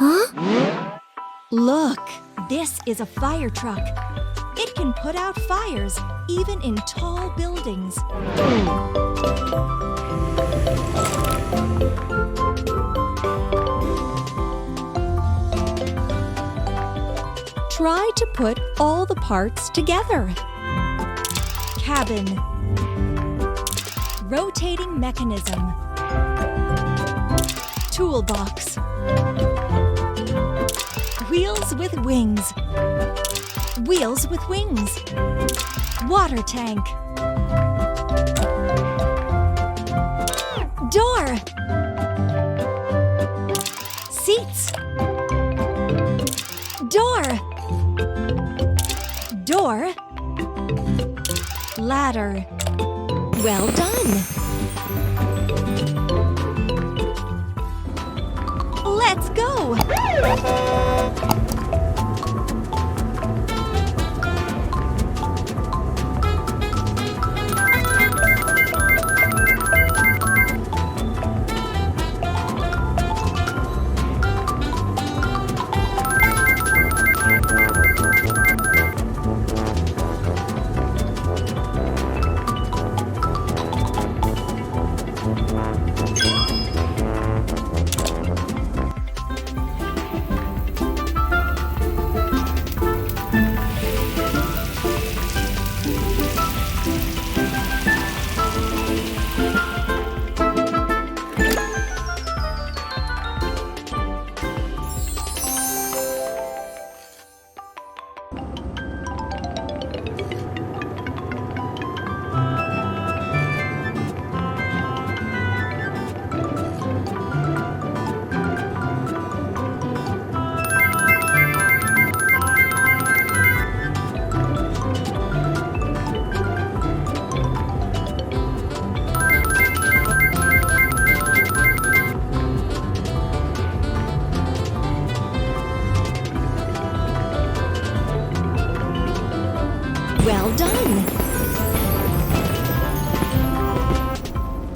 Huh? Look, this is a fire truck. It can put out fires even in tall buildings. Try to put all the parts together. Cabin. Rotating mechanism. Toolbox. Wheels with wings. Wheels with wings. Water tank. Door. Seats. Door. Door. Ladder. Well done. Let's go. Well done!